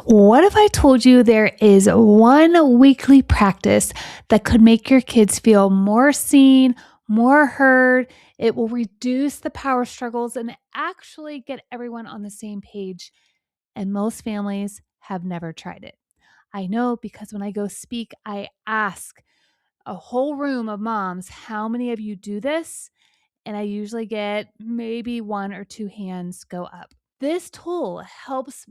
What if I told you there is one weekly practice that could make your kids feel more seen, more heard? It will reduce the power struggles and actually get everyone on the same page. And most families have never tried it. I know because when I go speak, I ask a whole room of moms, how many of you do this? And I usually get maybe one or two hands go up. This tool helps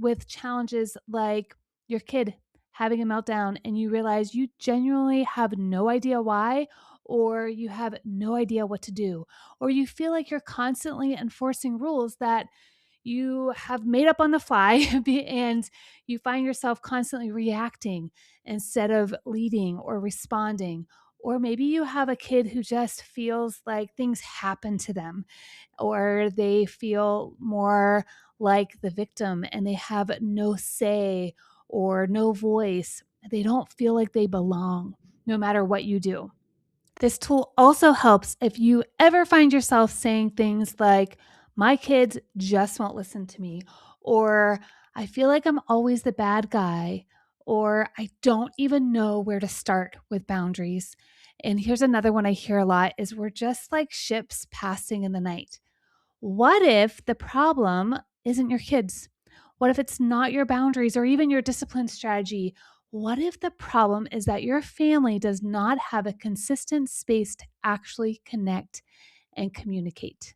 with challenges like your kid having a meltdown and you realize you genuinely have no idea why, or you have no idea what to do, or you feel like you're constantly enforcing rules that you have made up on the fly and you find yourself constantly reacting instead of leading or responding. Or maybe you have a kid who just feels like things happen to them, or they feel more like the victim and they have no say or no voice. They don't feel like they belong no matter what you do. This tool also helps if you ever find yourself saying things like, my kids just won't listen to me, or I feel like I'm always the bad guy, or I don't even know where to start with boundaries. And here's another one I hear a lot is we're just like ships passing in the night. What if the problem isn't your kids? What if it's not your boundaries or even your discipline strategy? What if the problem is that your family does not have a consistent space to actually connect and communicate?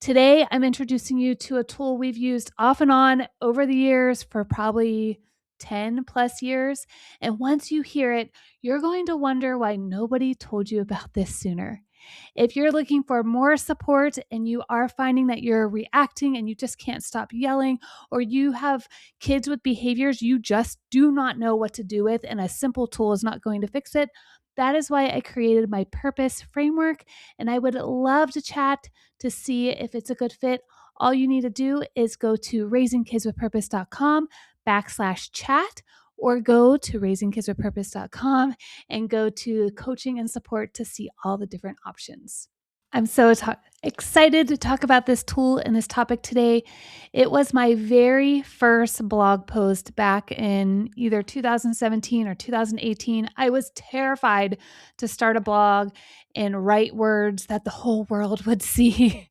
Today, I'm introducing you to a tool we've used off and on over the years for probably 10 plus years. And once you hear it, you're going to wonder why nobody told you about this sooner. If you're looking for more support and you are finding that you're reacting and you just can't stop yelling, or you have kids with behaviors you just do not know what to do with, and a simple tool is not going to fix it, that is why I created my purpose framework. And I would love to chat to see if it's a good fit. All you need to do is go to raisingkidswithpurpose.com/chat, or go to raisingkidswithpurpose.com and go to coaching and support to see all the different options. I'm so excited to talk about this tool and this topic today. It was my very first blog post back in either 2017 or 2018. I was terrified to start a blog and write words that the whole world would see.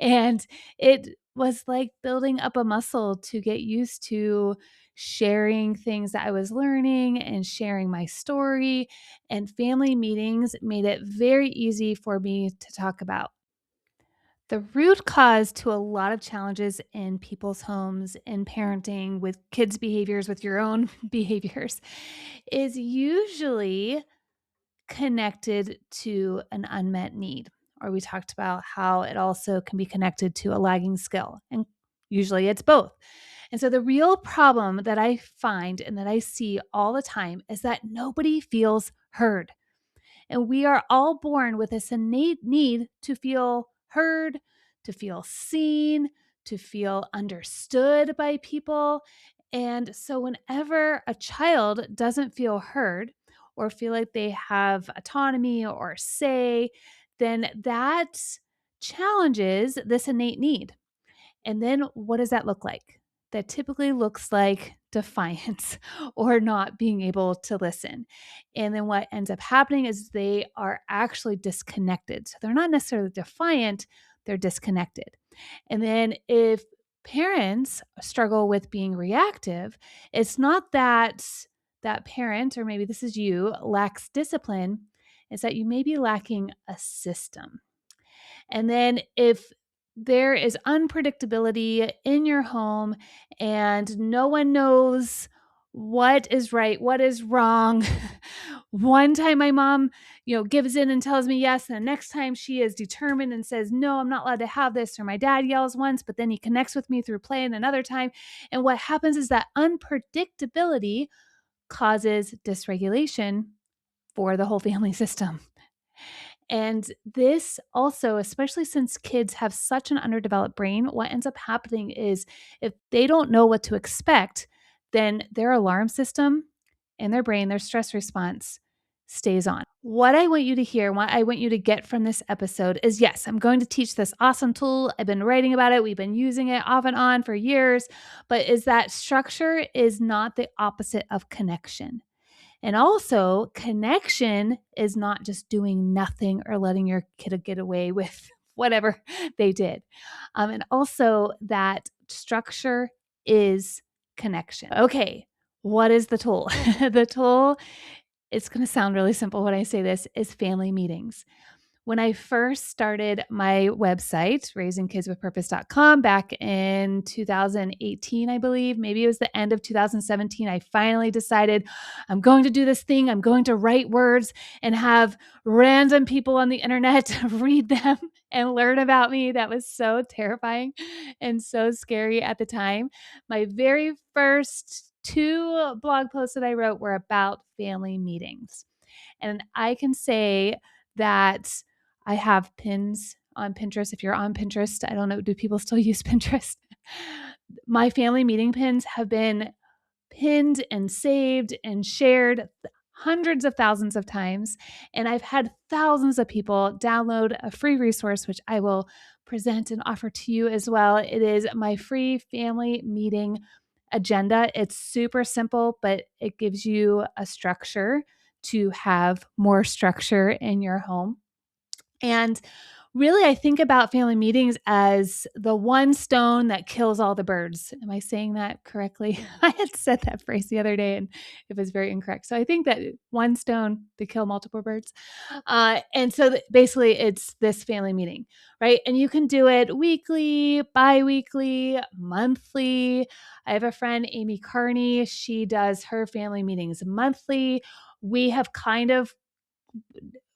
And it was like building up a muscle to get used to sharing things that I was learning and sharing my story. And family meetings made it very easy for me to talk about. The root cause to a lot of challenges in people's homes, in parenting, with kids' behaviors, with your own behaviors, is usually connected to an unmet need. Or we talked about how it also can be connected to a lagging skill. And usually it's both. And so the real problem that I find and that I see all the time is that nobody feels heard. And we are all born with this innate need to feel heard, to feel seen, to feel understood by people. And so, whenever a child doesn't feel heard or feel like they have autonomy or say, then that challenges this innate need. And then what does that look like? That typically looks like defiance or not being able to listen. And then what ends up happening is they are actually disconnected. So they're not necessarily defiant, they're disconnected. And then if parents struggle with being reactive, it's not that that parent, or maybe this is you, lacks discipline, it's that you may be lacking a system. And then if there is unpredictability in your home and no one knows what is right, what is wrong. One time my mom, gives in and tells me yes, and the next time she is determined and says, "No, I'm not allowed to have this." Or my dad yells once, but then he connects with me through play and another time. And what happens is that unpredictability causes dysregulation for the whole family system. And this also, especially since kids have such an underdeveloped brain, what ends up happening is if they don't know what to expect, then their alarm system in their brain, their stress response stays on. What I want you to hear, what I want you to get from this episode is yes, I'm going to teach this awesome tool. I've been writing about it. We've been using it off and on for years, but is that structure is not the opposite of connection. And also, connection is not just doing nothing or letting your kid get away with whatever they did. And also, that structure is connection. Okay, what is the tool? The tool, it's going to sound really simple when I say this, is family meetings. When I first started my website, raisingkidswithpurpose.com, back in 2018, I believe, maybe it was the end of 2017, I finally decided I'm going to do this thing. I'm going to write words and have random people on the internet read them and learn about me. That was so terrifying and so scary at the time. My very first 2 blog posts that I wrote were about family meetings. And I can say that I have pins on Pinterest. If you're on Pinterest, I don't know, do people still use Pinterest? My family meeting pins have been pinned and saved and shared hundreds of thousands of times. And I've had thousands of people download a free resource, which I will present and offer to you as well. It is my free family meeting agenda. It's super simple, but it gives you a structure to have more structure in your home. And really, I think about family meetings as the one stone that kills all the birds. Am I saying that correctly? I had said that phrase the other day and it was very incorrect. So I think that one stone to kill multiple birds. And so basically, it's this family meeting, right? And you can do it weekly, bi-weekly, monthly. I have a friend, Amy Carney. She does her family meetings monthly. We have kind of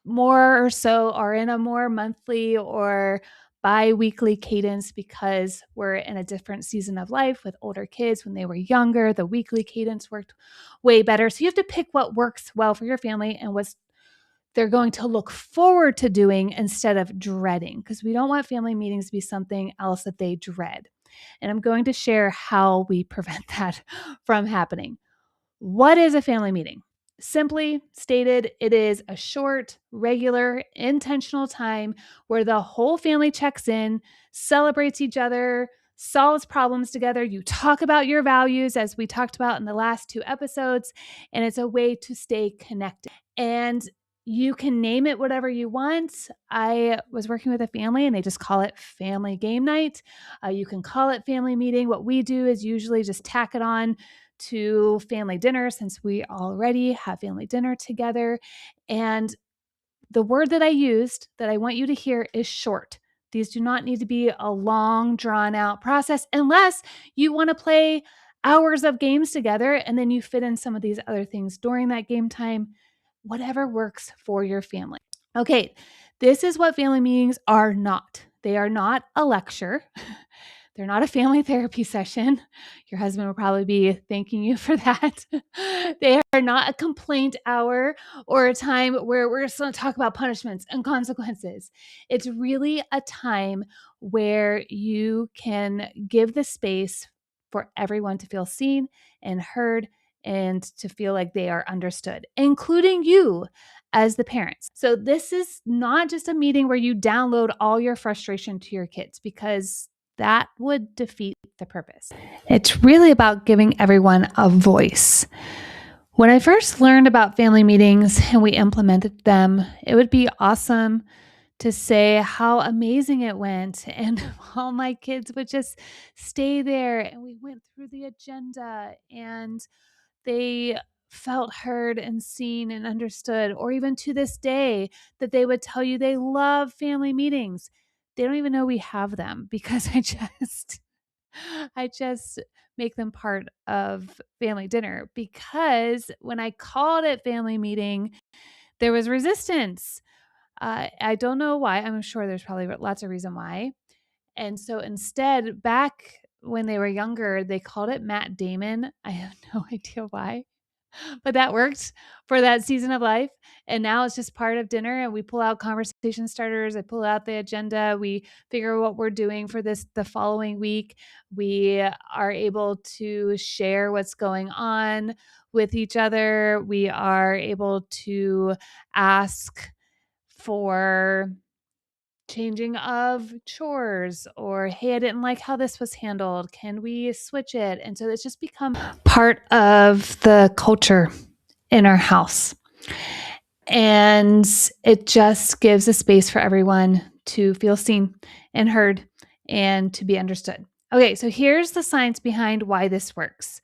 more or so are in a more monthly or bi-weekly cadence because we're in a different season of life with older kids. When they were younger, the weekly cadence worked way better. So you have to pick what works well for your family and what they're going to look forward to doing instead of dreading, because we don't want family meetings to be something else that they dread. And I'm going to share how we prevent that from happening. What is a family meeting? Simply stated, it is a short, regular, intentional time where the whole family checks in, celebrates each other, solves problems together. You talk about your values, as we talked about in the last 2 episodes, and it's a way to stay connected. And you can name it whatever you want. I was working with a family and they just call it family game night. You can call it family meeting. What we do is usually just tack it on to family dinner, since we already have family dinner together. And the word that I used that I want you to hear is short. These do not need to be a long, drawn out process unless you want to play hours of games together and then you fit in some of these other things during that game time, whatever works for your family. Okay, this is what family meetings are not. They are not a lecture. They're not a family therapy session. Your husband will probably be thanking you for that. They are not a complaint hour or a time where we're just going to talk about punishments and consequences. It's really a time where you can give the space for everyone to feel seen and heard and to feel like they are understood, including you as the parents. So this is not just a meeting where you download all your frustration to your kids, because that would defeat the purpose. It's really about giving everyone a voice. When I first learned about family meetings and we implemented them, it would be awesome to say how amazing it went. And all my kids would just stay there and we went through the agenda and they felt heard and seen and understood. Or even to this day, that they would tell you they love family meetings. They don't even know we have them because I just make them part of family dinner, because when I called it family meeting, there was resistance. I don't know why. I'm sure there's probably lots of reason why. And so instead, back when they were younger, they called it Matt Damon. I have no idea why. but that worked for that season of life. And now it's just part of dinner, and we pull out conversation starters. I pull out the agenda. We figure what we're doing for the following week. We are able to share what's going on with each other. We are able to ask for changing of chores, or hey, I didn't like how this was handled, can we switch it? And so it's just become part of the culture in our house, and it just gives a space for everyone to feel seen and heard and to be understood. Okay, so here's the science behind why this works.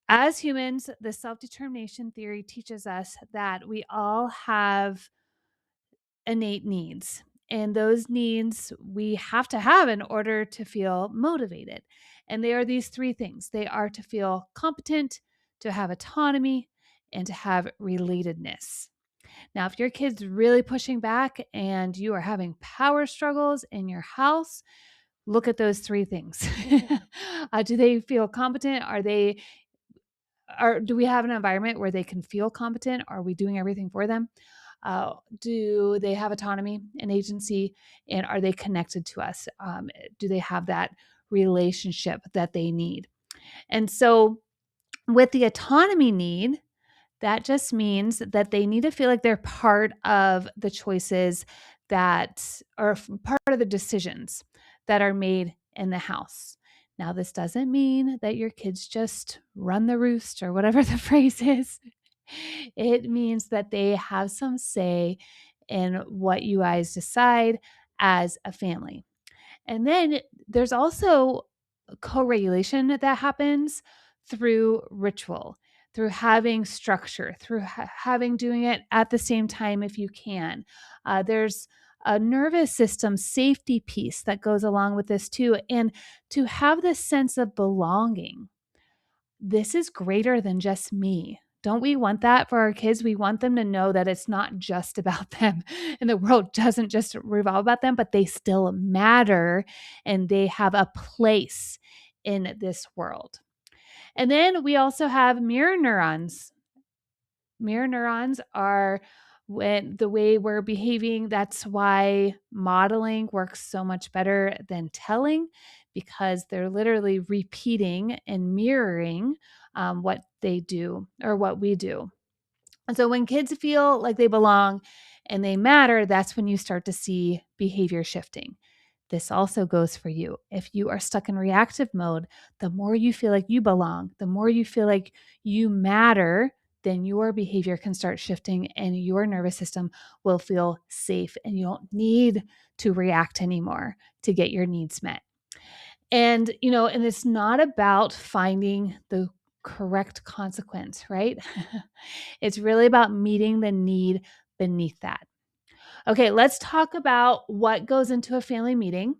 As humans, the self-determination theory teaches us that we all have innate needs. And those needs we have to have in order to feel motivated. And they are these three things: they are to feel competent, to have autonomy, and to have relatedness. Now, if your kid's really pushing back and you are having power struggles in your house, look at those three things. Do they feel competent? Do we have an environment where they can feel competent? Are we doing everything for them? Do they have autonomy and agency? And are they connected to us? Do they have that relationship that they need? And so, with the autonomy need, that just means that they need to feel like they're part of the choices that are part of the decisions that are made in the house. Now, this doesn't mean that your kids just run the roost or whatever the phrase is. It means that they have some say in what you guys decide as a family. And then there's also co-regulation that happens through ritual, through having structure, through having doing it at the same time if you can. There's a nervous system safety piece that goes along with this too. And to have this sense of belonging, this is greater than just me. Don't we want that for our kids? We want them to know that it's not just about them and the world doesn't just revolve about them, but they still matter and they have a place in this world. And then we also have mirror neurons. Mirror neurons are when the way we're behaving. That's why modeling works so much better than telling, because they're literally repeating and mirroring what they do or what we do. And so when kids feel like they belong and they matter, that's when you start to see behavior shifting. This also goes for you. If you are stuck in reactive mode, the more you feel like you belong, the more you feel like you matter, then your behavior can start shifting and your nervous system will feel safe and you don't need to react anymore to get your needs met. And, and it's not about finding the correct consequence, right? It's really about meeting the need beneath that. Okay, let's talk about what goes into a family meeting.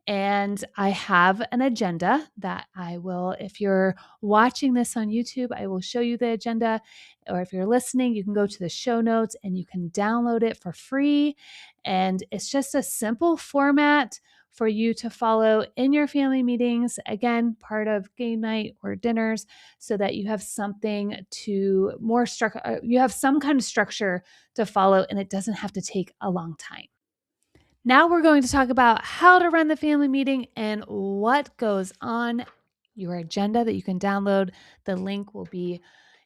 And I have an agenda that I will, if you're watching this on YouTube, I will show you the agenda. Or if you're listening, you can go to the show notes and you can download it for free. And it's just a simple format for you to follow in your family meetings. Again, part of game night or dinners, so that you have something to you have some kind of structure to follow, and it doesn't have to take a long time. Now we're going to talk about how to run the family meeting and what goes on your agenda that you can download. The link will be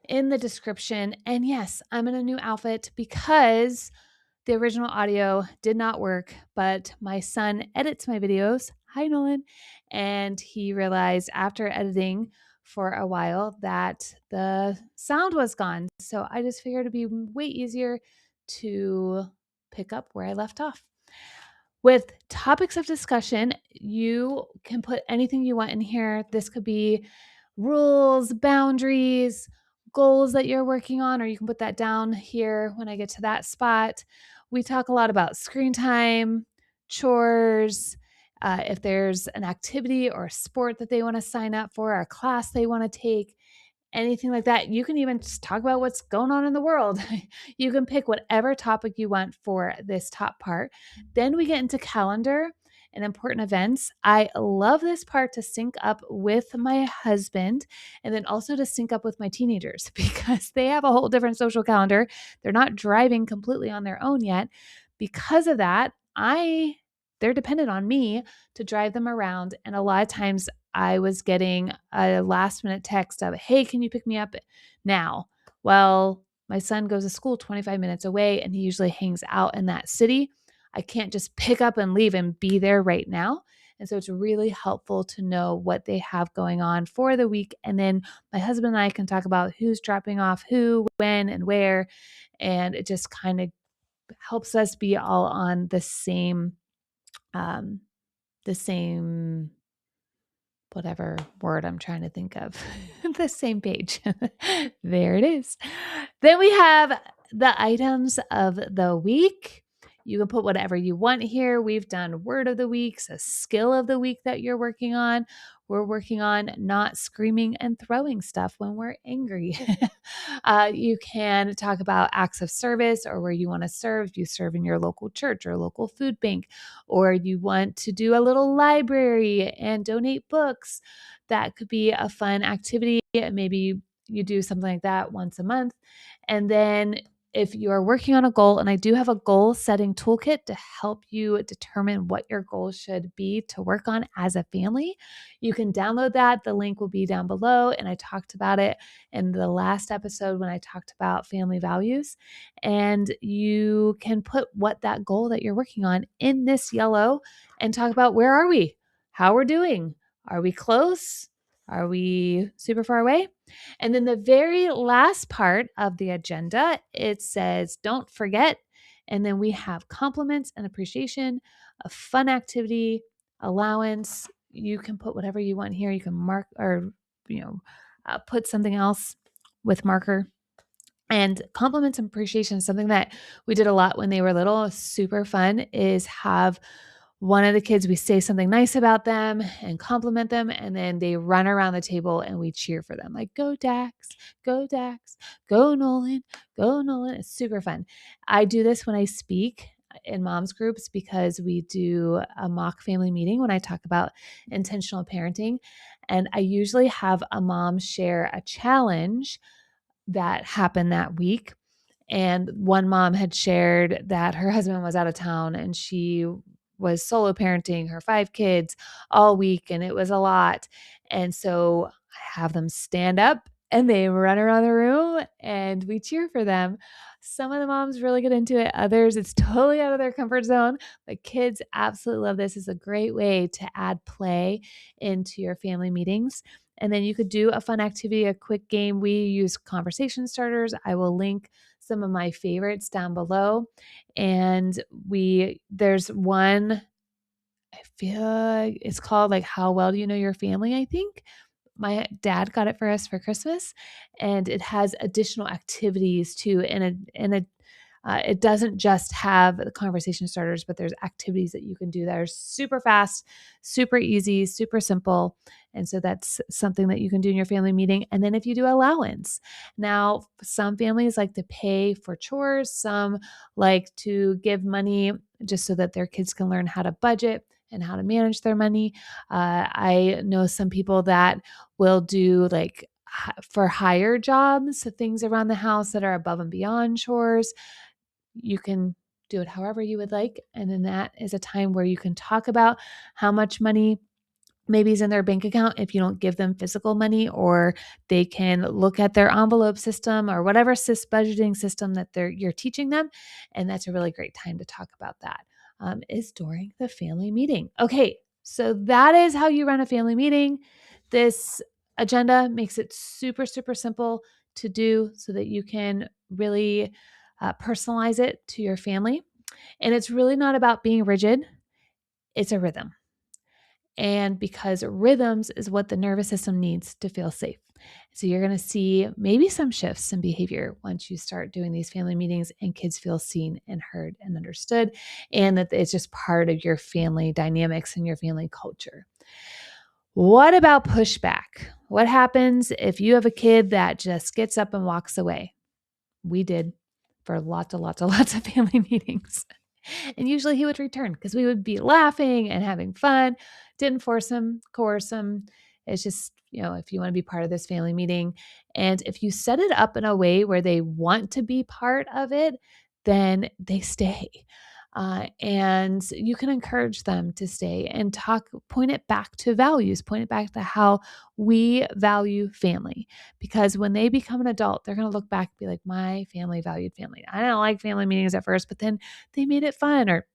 in the description. And yes, I'm in a new outfit because the original audio did not work, but my son edits my videos. Hi, Nolan. And he realized after editing for a while that the sound was gone. So I just figured it'd be way easier to pick up where I left off. With topics of discussion, you can put anything you want in here. This could be rules, boundaries, goals that you're working on, or you can put that down here when I get to that spot. We talk a lot about screen time, chores, if there's an activity or a sport that they want to sign up for, or a class they want to take, anything like that. You can even just talk about what's going on in the world. You can pick whatever topic you want for this top part. Then we get into calendar. and important events. I love this part to sync up with my husband and then also to sync up with my teenagers because they have a whole different social calendar. They're not driving completely on their own yet. Because of that, they're dependent on me to drive them around. And a lot of times I was getting a last minute text of, hey, can you pick me up now? Well, my son goes to school 25 minutes away and he usually hangs out in that city. I can't just pick up and leave and be there right now. And so it's really helpful to know what they have going on for the week. And then my husband and I can talk about who's dropping off who, when, and where. And it just kind of helps us be all on um, the same whatever word I'm trying to think of, the same page. There it is. Then we have the items of the week. You can put whatever you want here. We've done word of the week, a skill of the week that you're working on. We're working on not screaming and throwing stuff when we're angry. You can talk about acts of service or where you want to serve. You serve in your local church or local food bank, or you want to do a little library and donate books. That could be a fun activity. Maybe you do something like that once a month. And then if you're working on a goal, and I do have a goal setting toolkit to help you determine what your goals should be to work on as a family, you can download that. The link will be down below. And I talked about it in the last episode when I talked about family values. And you can put what that goal that you're working on in this yellow and talk about where are we, how we're doing. Are we close? Are we super far away? And then the very last part of the agenda, it says, don't forget. And then we have compliments and appreciation, a fun activity, allowance. You can put whatever you want here. You can mark or, put something else with marker. And compliments and appreciation is something that we did a lot when they were little. Super fun is have one of the kids, we say something nice about them and compliment them, and then they run around the table and we cheer for them. Like, go Dax, go Dax, go Nolan, go Nolan. It's super fun. I do this when I speak in moms groups because we do a mock family meeting when I talk about intentional parenting. And I usually have a mom share a challenge that happened that week. And one mom had shared that her husband was out of town and she was solo parenting her 5 kids all week, and it was a lot. And so I have them stand up and they run around the room and we cheer for them. Some of the moms really get into it. Others, it's totally out of their comfort zone. But kids absolutely love this. It's a great way to add play into your family meetings. And then you could do a fun activity, a quick game. We use conversation starters. I will link some of my favorites down below. And there's one, I feel like it's called like How Well Do You Know Your Family, I think. My dad got it for us for Christmas, and it has additional activities too. It doesn't just have the conversation starters, but there's activities that you can do that are super fast, super easy, super simple. And so that's something that you can do in your family meeting. And then if you do allowance, now some families like to pay for chores, some like to give money just so that their kids can learn how to budget and how to manage their money. I know some people that will do like for hire jobs, so things around the house that are above and beyond chores. You can do it however you would like. And then that is a time where you can talk about how much money maybe is in their bank account if you don't give them physical money, or they can look at their envelope system or whatever budgeting system that you're teaching them. And that's a really great time to talk about that, is during the family meeting. Okay, so that is how you run a family meeting. This agenda makes it super, super simple to do so that you can really personalize it to your family. And it's really not about being rigid. It's a rhythm. And because rhythms is what the nervous system needs to feel safe. So you're going to see maybe some shifts in behavior once you start doing these family meetings and kids feel seen and heard and understood, and that it's just part of your family dynamics and your family culture. What about pushback? What happens if you have a kid that just gets up and walks away? We did for lots of family meetings. And usually he would return because we would be laughing and having fun. Didn't force him, coerce him. It's just, if you want to be part of this family meeting, and if you set it up in a way where they want to be part of it, then they stay. And you can encourage them to stay and point it back to values, point it back to how we value family. Because when they become an adult, they're going to look back and be like, my family valued family. I didn't like family meetings at first, but then they made it fun. Or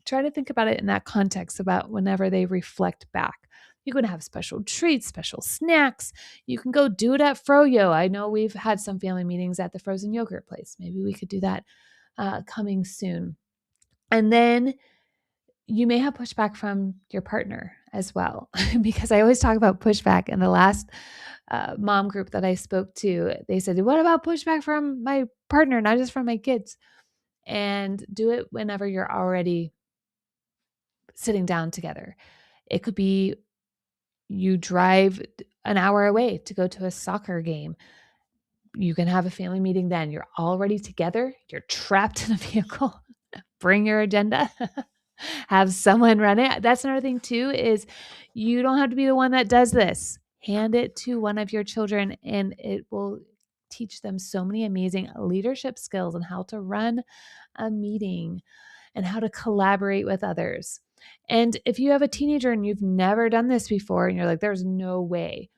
try to think about it in that context about whenever they reflect back. You can have special treats, special snacks. You can go do it at Froyo. I know we've had some family meetings at the frozen yogurt place. Maybe we could do that coming soon. And then you may have pushback from your partner as well, because I always talk about pushback. In the last mom group that I spoke to, they said, what about pushback from my partner, not just from my kids? And do it whenever you're already sitting down together. It could be you drive an hour away to go to a soccer game. You can have a family meeting then. You're already together. You're trapped in a vehicle. Bring your agenda. Have someone run it. That's another thing too, is you don't have to be the one that does this. Hand it to one of your children and it will teach them so many amazing leadership skills and how to run a meeting and how to collaborate with others. And if you have a teenager and you've never done this before and you're like, there's no way,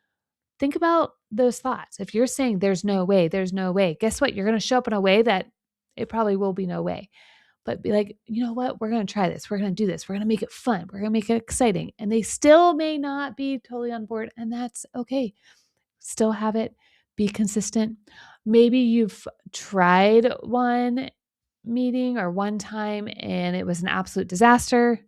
think about those thoughts. If you're saying there's no way, guess what? You're going to show up in a way that it probably will be no way. But be like, you know what? We're going to try this. We're going to do this. We're going to make it fun. We're going to make it exciting. And they still may not be totally on board. And that's okay. Still have it. Be consistent. Maybe you've tried one meeting or one time and it was an absolute disaster.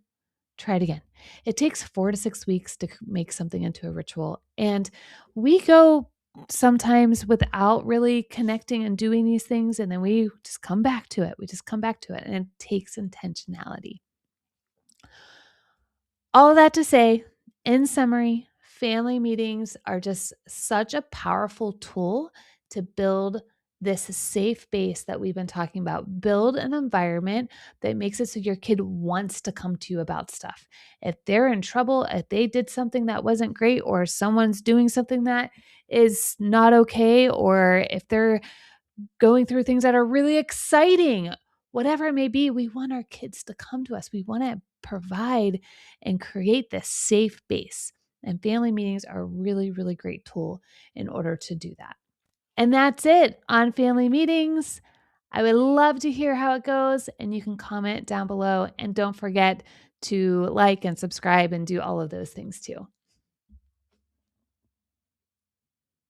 Try it again. It takes 4 to 6 weeks to make something into a ritual. And we go sometimes without really connecting and doing these things. And then we just come back to it. And it takes intentionality. All of that to say, in summary, family meetings are just such a powerful tool to build this safe base that we've been talking about. Build an environment that makes it so your kid wants to come to you about stuff. If they're in trouble, if they did something that wasn't great, or someone's doing something that is not okay, or if they're going through things that are really exciting, whatever it may be, we want our kids to come to us. We want to provide and create this safe base. And family meetings are a really, really great tool in order to do that. And that's it on family meetings. I would love to hear how it goes, and you can comment down below. And don't forget to like and subscribe and do all of those things too.